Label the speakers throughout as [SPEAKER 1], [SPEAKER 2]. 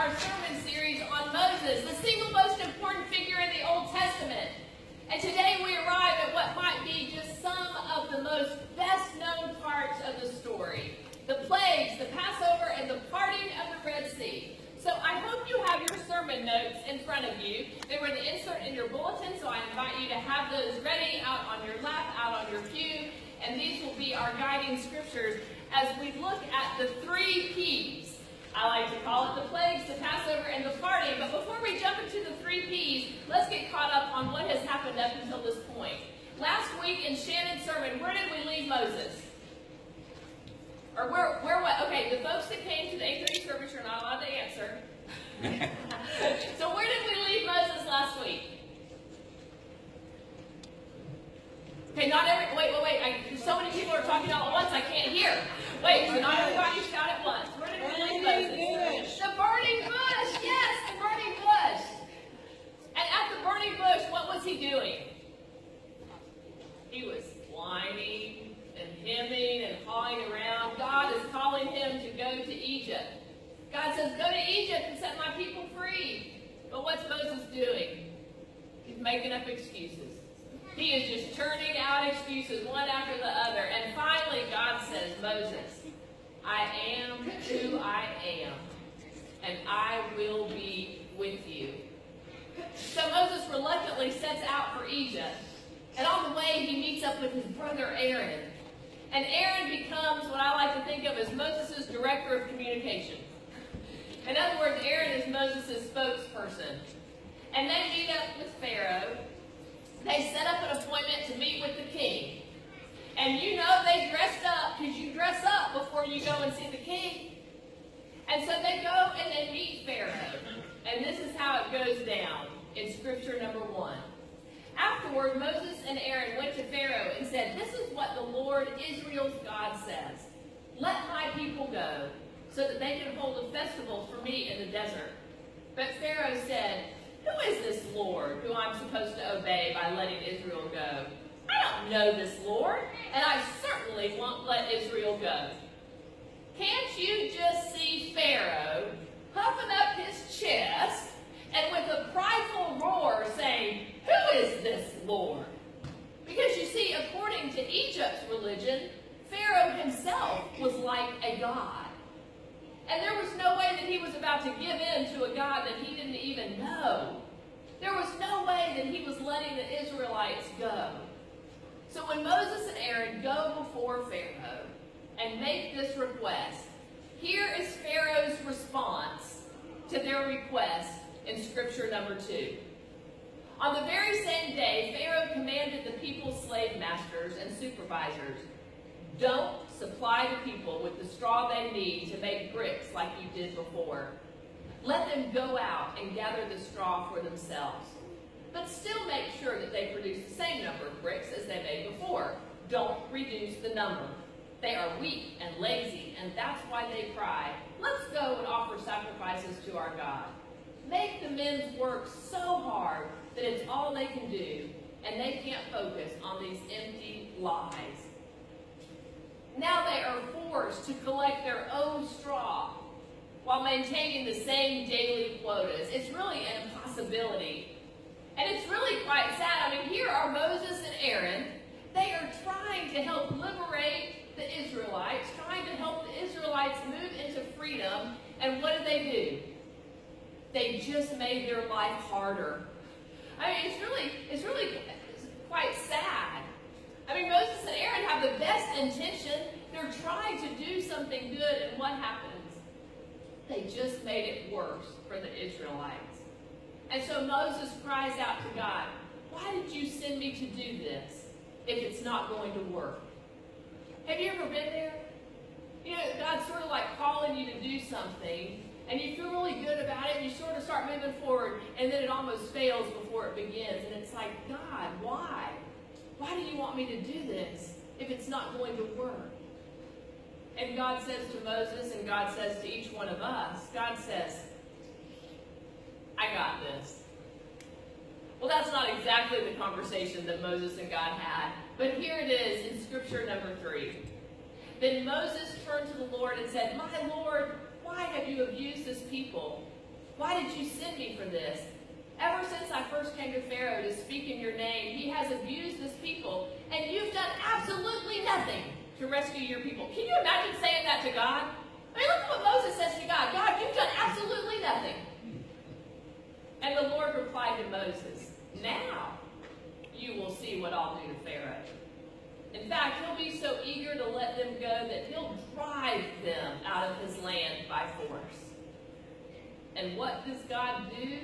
[SPEAKER 1] our sermon series on Moses, the single most important figure in the Old Testament. And today we arrive at what might be just some of the most best-known parts of the story. The plagues, the Passover, and the parting of the Red Sea. So I hope you have your sermon notes in front of you. They were the insert in your bulletin, so I invite you to have those ready out on your lap, out on your pew. And these will be our guiding scriptures as we look at the 3 P's. I like to call it the plagues, the Passover, and the parting. But before we jump into the 3 P's, let's get caught up on what has happened up until this point. Last week in Shannon's sermon, where did we leave Moses? Or where what? Okay, the folks that came to the 8:30 service are not allowed to answer. So where did we leave Moses last week? Okay, not every, wait. So many people are talking all at once, I can't hear. Wait, so not everybody shout at once. Where did we leave Moses? The burning bush, yes, the burning bush. And at the burning bush, what was he doing? He was whining and hemming and hawing around. God is calling him to go to Egypt. God says, go to Egypt and set my people free. But what's Moses doing? He's making up excuses. He is just turning out excuses one after the other. And finally, God says, Moses, I am who I am, and I will be with you. So Moses reluctantly sets out for Egypt. And on the way, he meets up with his brother Aaron. And Aaron becomes what I like to think of as Moses' director of communication. In other words, Aaron is Moses' spokesperson. And they meet up with Pharaoh. They set up an appointment to meet with the king. And you know they dressed up because you dress up before you go and see the king. And so they go and they meet Pharaoh. And this is how it goes down in scripture number 1. Afterward, Moses and Aaron went to Pharaoh and said, this is what the Lord, Israel's God, says. Let my people go so that they can hold a festival for me in the desert. But Pharaoh said, who is this Lord who I'm supposed to obey by letting Israel go? I don't know this Lord, and I certainly won't let Israel go. Can't you just see Pharaoh puffing up his chest and with a prideful roar saying, who is this Lord? Because you see, according to Egypt's religion, Pharaoh himself was like a god. And there was no way that he was about to give in to a God that he didn't even know. There was no way that he was letting the Israelites go. So when Moses and Aaron go before Pharaoh and make this request, here is Pharaoh's response to their request in scripture number 2. On the very same day, Pharaoh commanded the people's slave masters and supervisors, don't supply the people with the straw they need to make bricks like you did before. Let them go out and gather the straw for themselves. But still make sure that they produce the same number of bricks as they made before. Don't reduce the number. They are weak and lazy, and that's why they cry, let's go and offer sacrifices to our God. Make the men's work so hard that it's all they can do, and they can't focus on these empty lies. Now they are forced to collect their own straw while maintaining the same daily quotas. It's really an impossibility. And it's really quite sad. I mean, here are Moses and Aaron. They are trying to help liberate the Israelites, trying to help the Israelites move into freedom. And what do? They just made their life harder. I mean, it's really quite sad. I mean, Moses and Aaron have the best intention. They're trying to do something good, and what happens? They just made it worse for the Israelites. And so Moses cries out to God, why did you send me to do this if it's not going to work? Have you ever been there? You know, God's sort of like calling you to do something, and you feel really good about it, and you sort of start moving forward, and then it almost fails before it begins. And it's like, God, why? Why do you want me to do this if it's not going to work? And God says to Moses, and God says to each one of us, God says, I got this. Well, that's not exactly the conversation that Moses and God had, but here it is in scripture number 3. Then Moses turned to the Lord and said, my Lord, why have you abused this people? Why did you send me for this? Ever since I first came to Pharaoh to speak in your name, he has abused this people, and you've done absolutely nothing to rescue your people. Can you imagine saying that to God? I mean, look at what Moses says to God. God, you've done absolutely nothing. And the Lord replied to Moses, now you will see what I'll do to Pharaoh. In fact, he'll be so eager to let them go that he'll drive them out of his land by force. And what does God do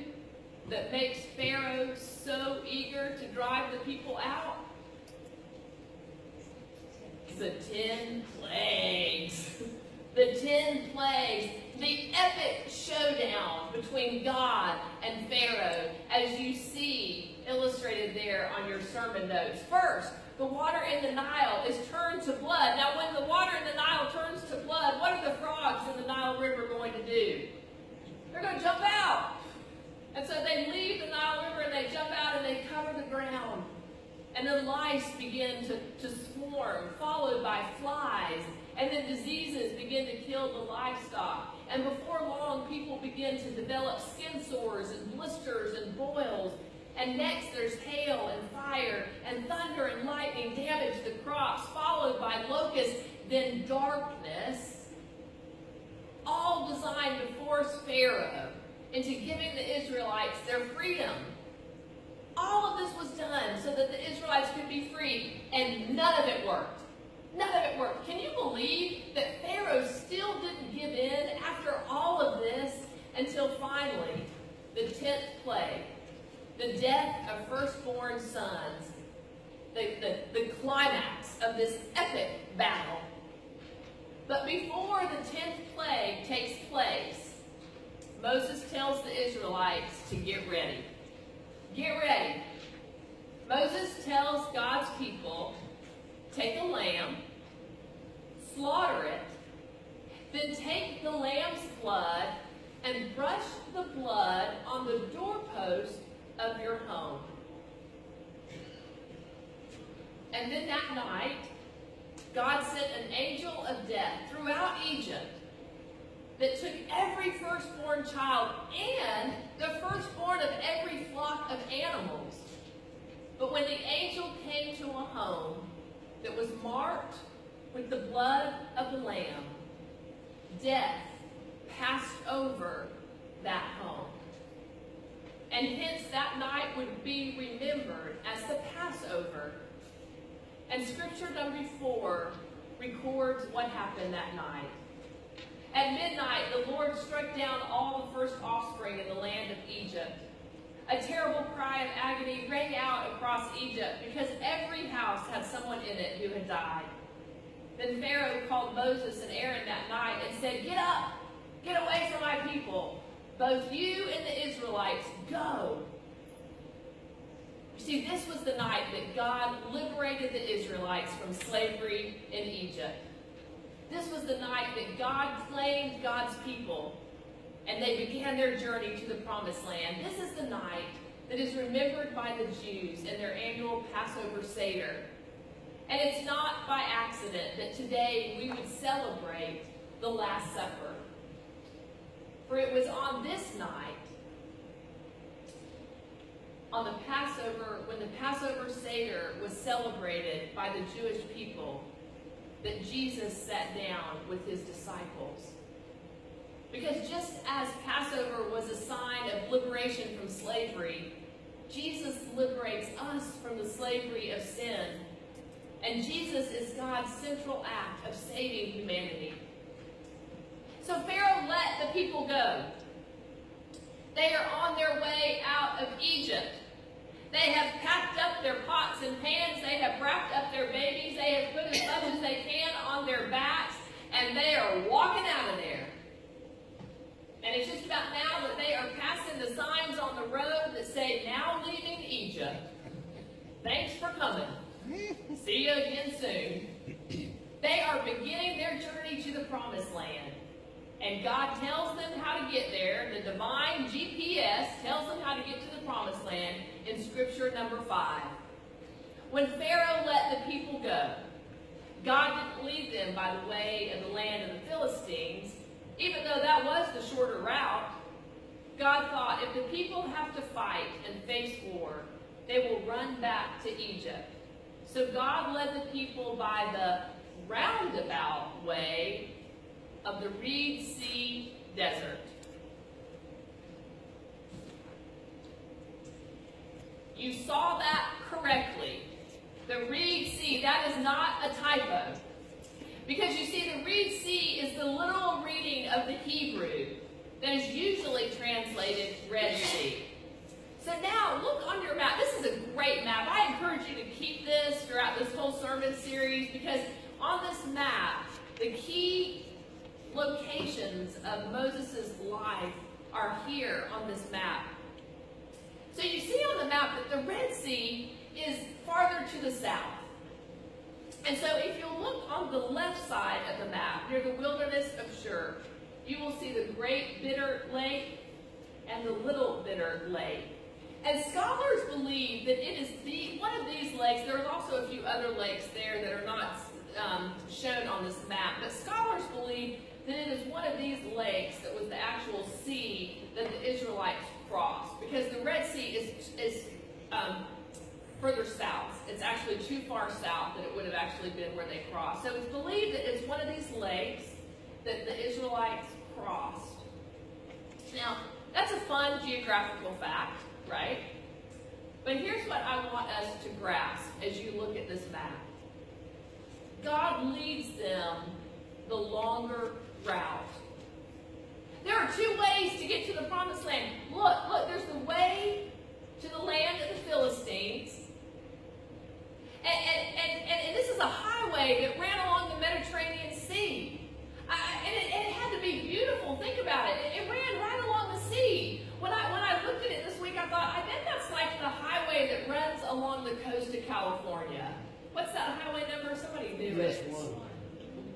[SPEAKER 1] that makes Pharaoh so eager to drive the people out? The 10 plagues. The 10 plagues. The epic showdown between God and Pharaoh, as you see illustrated there on your sermon notes. First, the water in the Nile is turned to blood. Now, when the water in the Nile turns to blood, what are the frogs in the Nile River going to do? They're going to jump out. And so they leave the Nile River and they jump out and they cover the ground. And then lice begin to swarm, followed by flies. And then diseases begin to kill the livestock. And before long, people begin to develop skin sores and blisters and boils. And next, there's hail and fire and thunder and lightning damage the crops, followed by locusts, then darkness, all designed to force Pharaoh into giving the Israelites their freedom. All of this was done so that the Israelites could be free, and none of it worked. None of it worked. Can you believe that Pharaoh still didn't give in after all of this until finally the 10th plague, the death of firstborn sons, the climax of this epic battle. But before the 10th plague takes place, Moses tells the Israelites to get ready. Get ready. Moses tells God's people, take a lamb, slaughter it, then take the lamb's blood and brush the blood on the doorpost of your home. And then that night, God sent an angel of death throughout Egypt that took every firstborn child and the firstborn of every flock of animals. But when the angel came to a home that was marked with the blood of the lamb, death passed over that home. And hence that night would be remembered as the Passover. And scripture number 4 records what happened that night. At midnight, the Lord struck down all the first offspring in the land of Egypt. A terrible cry of agony rang out across Egypt because every house had someone in it who had died. Then Pharaoh called Moses and Aaron that night and said, get up, get away from my people. Both you and the Israelites, go. You see, this was the night that God liberated the Israelites from slavery in Egypt. This was the night that God claimed God's people, and they began their journey to the Promised Land. This is the night that is remembered by the Jews in their annual Passover Seder. And it's not by accident that today we would celebrate the Last Supper. For it was on this night, on the Passover, when the Passover Seder was celebrated by the Jewish people, that Jesus sat down with his disciples. Because just as Passover was a sign of liberation from slavery, Jesus liberates us from the slavery of sin. And Jesus is God's central act of saving humanity. So Pharaoh let the people go. They are on their way out of Egypt. They have packed up their pots and pans. They have wrapped up their babies. They have put as much as they can on their backs. And they are walking out of there. And it's just about now that they are passing the signs on the road that say, now leaving Egypt. Thanks for coming. See you again soon. They are beginning their journey to the Promised Land. And God tells them how to get there. The divine GPS tells them how to get to the Promised Land in Scripture number 5. When Pharaoh let the people go, God didn't lead them by the way of the land of the Philistines, even though that was the shorter route. God thought, if the people have to fight and face war, they will run back to Egypt. So God led the people by the roundabout way of the Reed Sea Desert. You saw that correctly. The Reed Sea, that is not a typo. Because you see, the Reed Sea is the literal reading of the Hebrew that is usually translated Red Sea. So now, look on your map. This is a great map. I encourage you to keep this throughout this whole sermon series, because on this map, the key locations of Moses' life are here on this map. So you see on the map that the Red Sea is farther to the south. And so if you look on the left side of the map, near the wilderness of Shur, you will see the Great Bitter Lake and the Little Bitter Lake. And scholars believe that it is one of these lakes. There are also a few other lakes there that are not shown on this map. But scholars believe that it is one of these lakes that was the actual sea that the Israelites crossed. Because the Red Sea is further south. It's actually too far south that it would have actually been where they crossed. So it's believed that it's one of these lakes that the Israelites crossed. Now, that's a fun geographical fact, right? But here's what I want us to grasp as you look at this map. God leads them the longer route. There are two ways to get to the promised land. Look, there's the way to the land of the Philistines. And this is a highway that ran along the Mediterranean Sea. And it had to be beautiful. Think about it. It ran right along the sea. When I looked at it this week, I thought, I bet that's like the highway that runs along the coast of California. What's that highway number? Somebody knew it.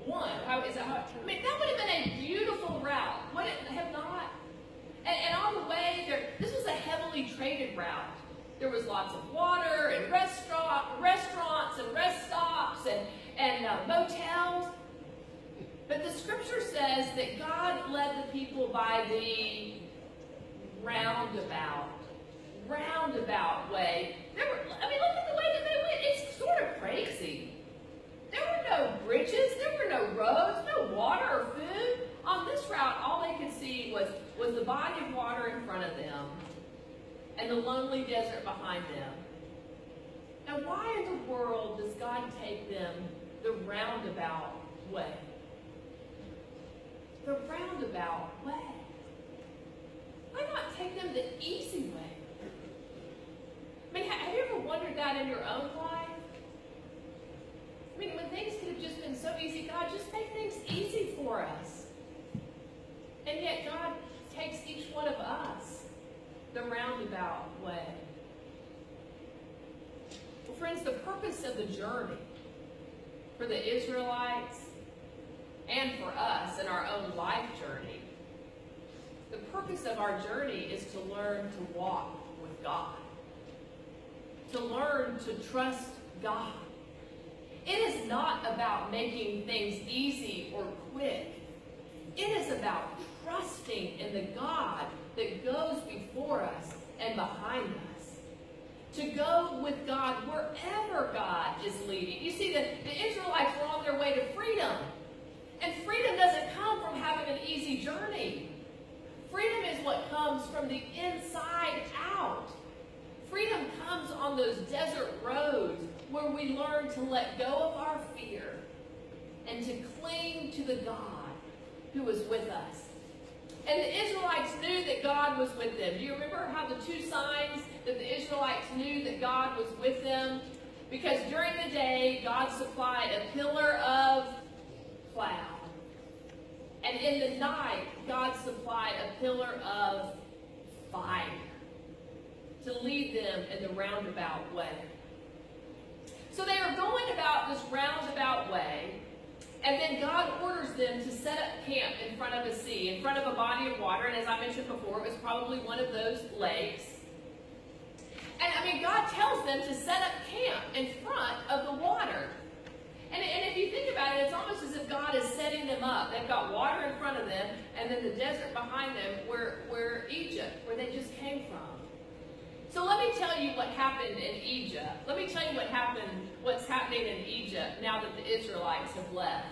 [SPEAKER 1] One. How is that? I mean, that would have been a beautiful route. Would it have not? And on the way there, this was a heavily traded route. There was lots of water and restaurants and rest stops and motels. But the scripture says that God led the people by the roundabout way. Look at the way that they went. It's sort of crazy. There were no bridges. There were no roads, no water or food. On this route, all they could see was the body of water in front of them and the lonely desert behind them. Now, why in the world does God take them the roundabout way? The roundabout way. Why not take them the easy way? I mean, have you ever wondered that in your own life? I mean, when things could have just been so easy, God, just make things easy for us. And yet God takes each one of us the roundabout way. Well, friends, the purpose of the journey for the Israelites and for us in our own life journey, the purpose of our journey is to learn to walk with God, to learn to trust God. It is not about making things easy or quick. It is about trusting in the God that goes before us and behind us. To go with God wherever God is leading. You see, the Israelites were on their way to freedom. And freedom doesn't come from having an easy journey. Freedom is what comes from the inside out. Freedom comes on those desert roads where we learn to let go of our fear and to cling to the God who is with us. And the Israelites knew that God was with them. Do you remember how the two signs that the Israelites knew that God was with them? Because during the day, God supplied a pillar of cloud. And in the night, God supplied a pillar of fire to lead them in the roundabout way. So they are going about this roundabout way, and then God orders them to set up camp in front of a sea, in front of a body of water. And as I mentioned before, it was probably one of those lakes. And God tells them to set up camp in front of the water. And if you think about it, it's almost as if God is setting them up. They've got water in front of them, and then the desert behind them where Egypt, where they just came from. So let me tell you what happened in Egypt. Let me tell you what's happening in Egypt now that the Israelites have left.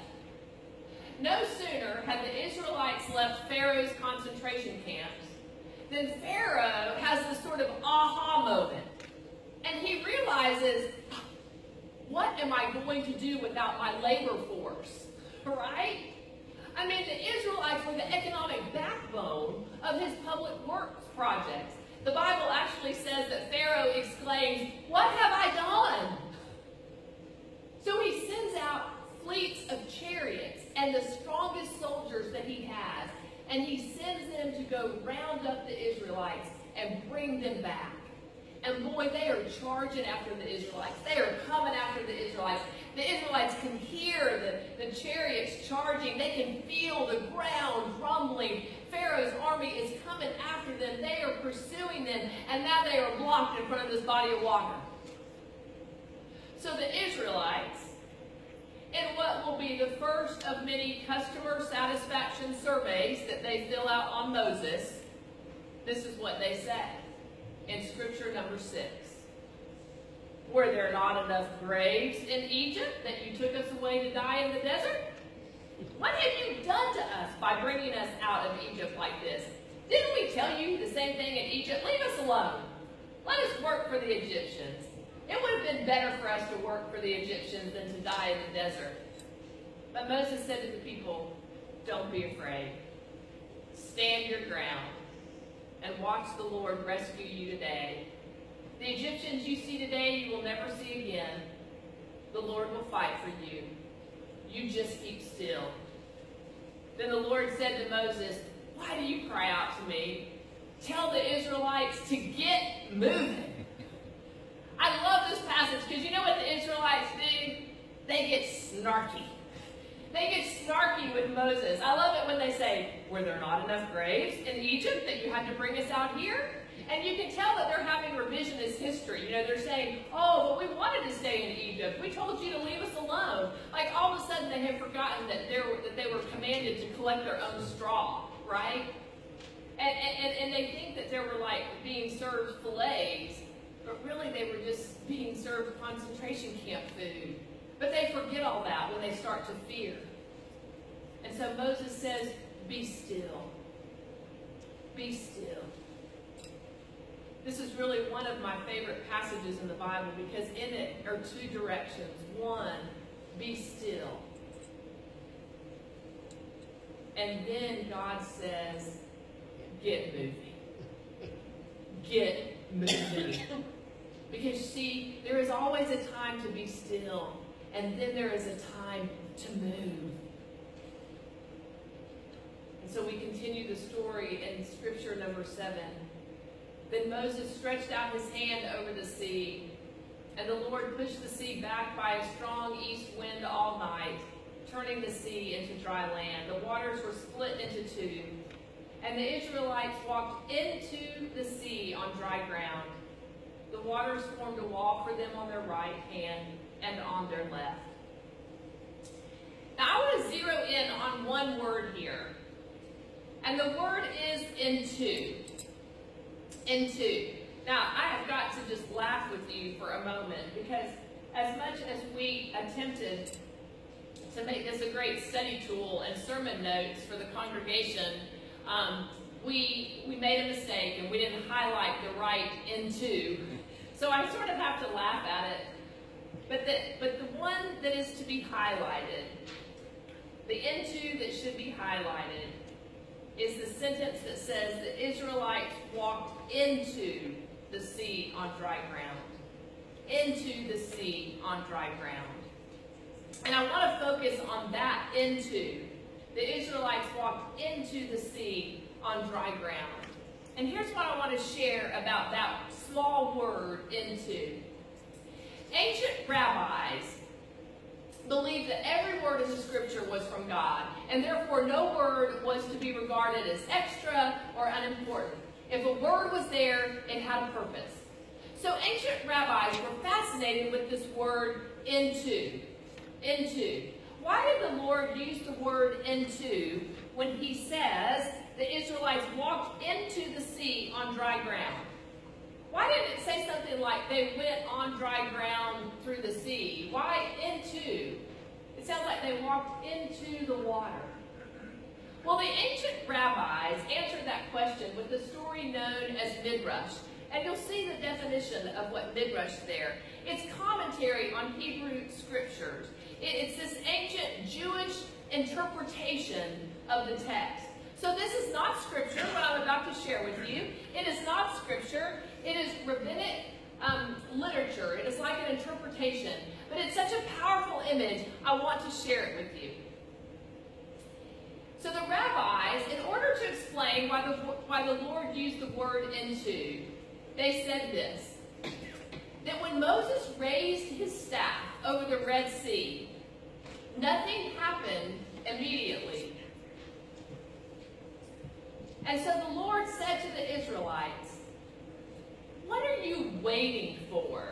[SPEAKER 1] No sooner had the Israelites left Pharaoh's concentration camps than Pharaoh has this sort of aha moment. And he realizes, what am I going to do without my labor force? Right? I mean, the Israelites were the economic backbone of his public works projects. The Bible actually says that Pharaoh exclaims, "What have I done?" So he sends out fleets of chariots and the strongest soldiers that he has, and he sends them to go round up the Israelites and bring them back. And boy, they are charging after the Israelites. They are coming after the Israelites. The Israelites can hear the chariots charging. They can feel the ground rumbling. Pharaoh's army is coming after them. They are pursuing them. And now they are blocked in front of this body of water. So the Israelites, in what will be the first of many customer satisfaction surveys that they fill out on Moses, this is what they say. In scripture number 6. Were there not enough graves in Egypt that you took us away to die in the desert? What have you done to us by bringing us out of Egypt like this? Didn't we tell you the same thing in Egypt? Leave us alone. Let us work for the Egyptians. It would have been better for us to work for the Egyptians than to die in the desert. But Moses said to the people, don't be afraid. Stand your ground and watch the Lord rescue you today. The Egyptians you see today, you will never see again. The Lord will fight for you. You just keep still. Then the Lord said to Moses, why do you cry out to me? Tell the Israelites to get moving. I love this passage because you know what the Israelites do? They get snarky. They get snarky with Moses. I love it when they say, were there not enough graves in Egypt that you had to bring us out here? And you can tell that they're having revisionist history. You know, they're saying, oh, but we wanted to stay in Egypt. We told you to leave us alone. Like all of a sudden they have forgotten that they were commanded to collect their own straw, right? And they think that they were like being served fillets, but really they were just being served concentration camp food. But they forget all that when they start to fear. And so Moses says, be still. Be still. This is really one of my favorite passages in the Bible because in it are two directions. One, be still. And then God says, get moving. Get moving. Because see, there is always a time to be still. And then there is a time to move. And so we continue the story in scripture number 7. Then Moses stretched out his hand over the sea, and the Lord pushed the sea back by a strong east wind all night, turning the sea into dry land. The waters were split into two, and the Israelites walked into the sea on dry ground. The waters formed a wall for them on their right hand and on their left. Now I want to zero in on one word here. And the word is into. Into. Now I have got to just laugh with you for a moment because as much as we attempted to make this a great study tool and sermon notes for the congregation, we made a mistake and we didn't highlight the right into. So I sort of have to laugh at it. But the one that is to be highlighted, the into that should be highlighted, is the sentence that says the Israelites walked into the sea on dry ground. Into the sea on dry ground. And I want to focus on that into. The Israelites walked into the sea on dry ground. And here's what I want to share about that small word, into. Ancient rabbis believed that every word in the scripture was from God, and therefore no word was to be regarded as extra or unimportant. If a word was there, it had a purpose. So ancient rabbis were fascinated with this word into. Into. Why did the Lord use the word into when he says the Israelites walked into the sea on dry ground? Why didn't it say something like they went on dry ground through the sea? Why into? It sounds like they walked into the water. Well, the ancient rabbis answered that question with the story known as Midrash. And you'll see the definition of what Midrash there. It's commentary on Hebrew scriptures. It's this ancient Jewish interpretation of the text. So this is not scripture, what I'm about to share with you. It is not scripture. It is rabbinic literature. It is like an interpretation. But it's such a powerful image, I want to share it with you. So the rabbis, in order to explain why the Lord used the word into, they said this, that when Moses raised his staff over the Red Sea, nothing happened immediately. And so the Lord said to the Israelites, what are you waiting for?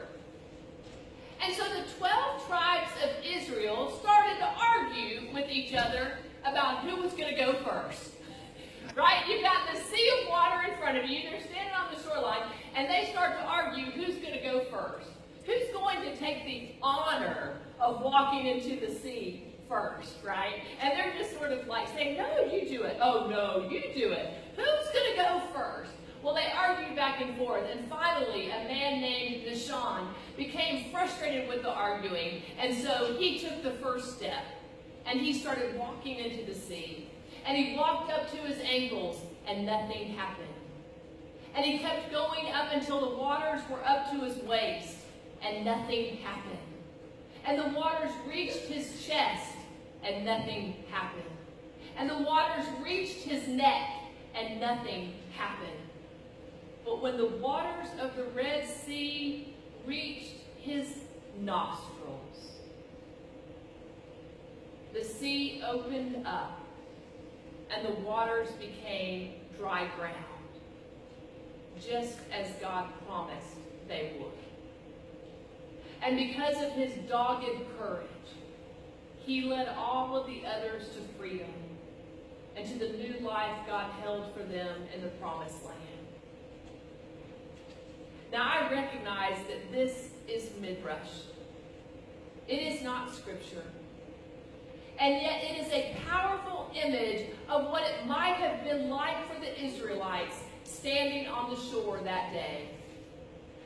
[SPEAKER 1] And so the 12 tribes of Israel started to argue with each other about who was going to go first. Right? You've got the sea of water in front of you. They're standing on the shoreline, and they start to argue who's going to go first. Who's going to take the honor of walking into the sea first, right? And they're just sort of like saying, no, you do it. Oh, no, you do it. Who's going to go first? Well, they argued back and forth, and finally a man named Nahshon became frustrated with the arguing, and so he took the first step, and he started walking into the sea. And he walked up to his ankles, and nothing happened. And he kept going up until the waters were up to his waist, and nothing happened. And the waters reached his chest, and nothing happened. And the waters reached his neck, and nothing happened. But when the waters of the Red Sea reached his nostrils, the sea opened up, and the waters became dry ground, just as God promised they would. And because of his dogged courage, he led all of the others to freedom and to the new life God held for them in the promised land. Now I recognize that this is Midrash. It is not scripture. And yet it is a powerful image of what it might have been like for the Israelites standing on the shore that day.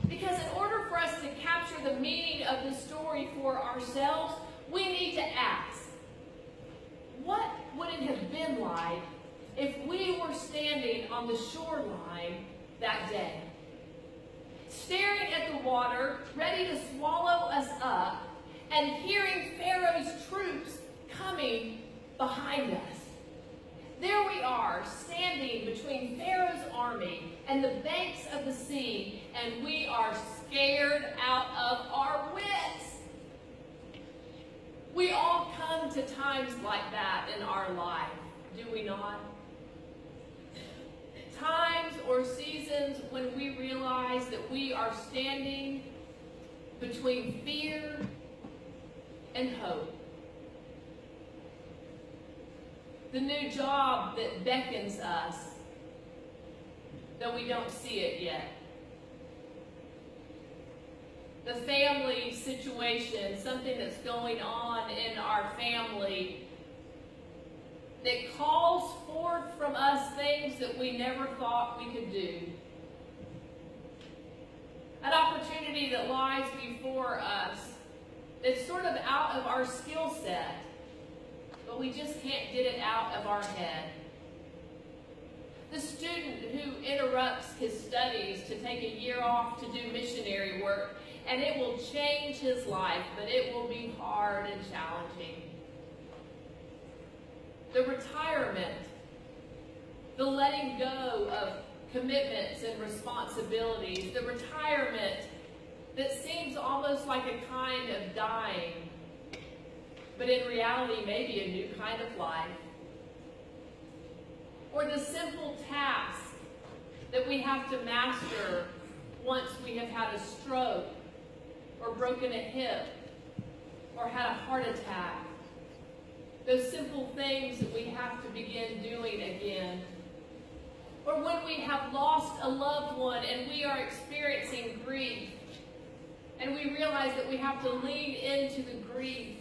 [SPEAKER 1] Because in order for us to capture the meaning of the story for ourselves, we need to ask, what would it have been like if we were standing on the shoreline that day? Staring at the water, ready to swallow us up, and hearing Pharaoh's troops coming behind us. There we are, standing between Pharaoh's army and the banks of the sea, and we are scared out of our wits. We all come to times like that in our life, do we not? Times or seasons when we realize that we are standing between fear and hope. The new job that beckons us, though we don't see it yet. The family situation, something that's going on in our family that calls forth from us things that we never thought we could do. An opportunity that lies before us that's sort of out of our skill set, but we just can't get it out of our head. The student who interrupts his studies to take a year off to do missionary work, and it will change his life, but it will be hard and challenging. The retirement, the letting go of commitments and responsibilities, the retirement that seems almost like a kind of dying, but in reality maybe a new kind of life. Or the simple task that we have to master once we have had a stroke or broken a hip or had a heart attack. Those simple things that we have to begin doing again. Or when we have lost a loved one and we are experiencing grief, and we realize that we have to lean into the grief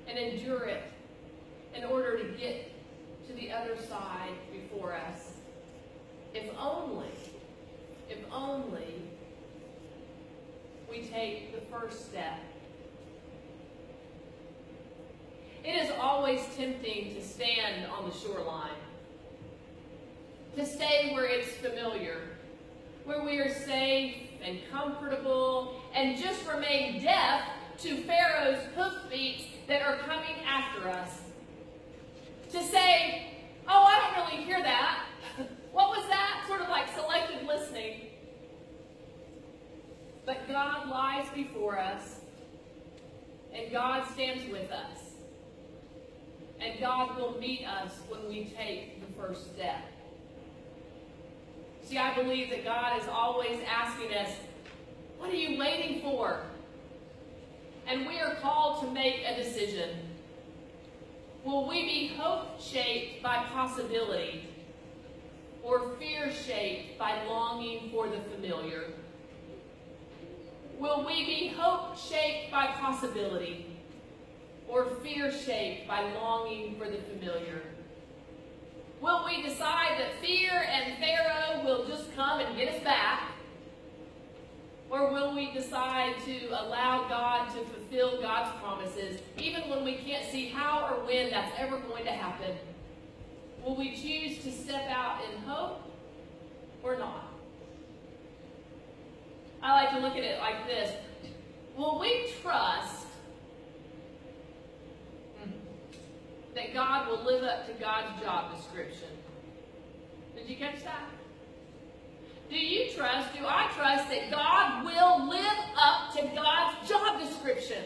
[SPEAKER 1] and endure it in order to get to the other side before us. If only we take the first step. It is always tempting to stand on the shoreline, to stay where it's familiar, where we are safe and comfortable, and just remain deaf to Pharaoh's hoofbeats that are coming after us. To say, oh, I don't really hear that. What was that? Sort of like selective listening. But God lies before us, and God stands with us. And God will meet us when we take the first step. See, I believe that God is always asking us, what are you waiting for? And we are called to make a decision. Will we be hope-shaped by possibility, or fear-shaped by longing for the familiar? Will we be hope-shaped by possibility, or fear-shaped by longing for the familiar? Will we decide that fear and Pharaoh will just come and get us back? Or will we decide to allow God to fulfill God's promises, even when we can't see how or when that's ever going to happen? Will we choose to step out in hope or not? I like to look at it like this. Will we trust that God will live up to God's job description? Did you catch that? Do I trust that God will live up to God's job description?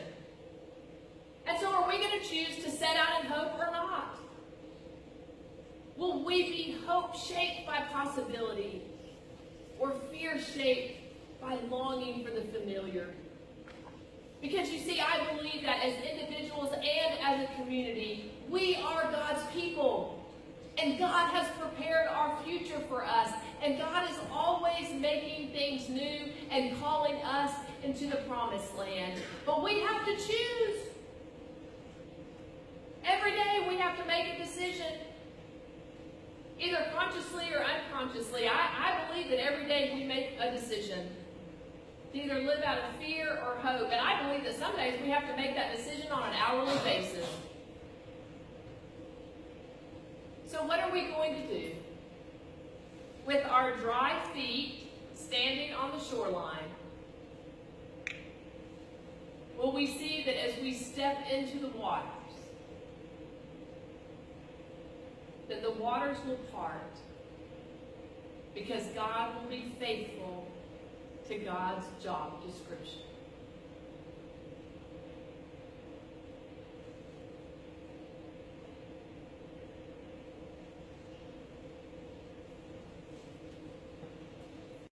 [SPEAKER 1] And so are we going to choose to set out in hope or not? Will we be hope-shaped by possibility, or fear-shaped by longing for the familiar? Because you see, I believe that as individuals and as a community, we are God's people. And God has prepared our future for us. And God is always making things new and calling us into the promised land. But we have to choose. Every day we have to make a decision, either consciously or unconsciously. I believe that every day we make a decision to either live out of fear or hope. And I believe that some days we have to make that decision on an hourly basis. So what are we going to do? With our dry feet standing on the shoreline, will we see that as we step into the waters, that the waters will part because God will be faithful to God's job description?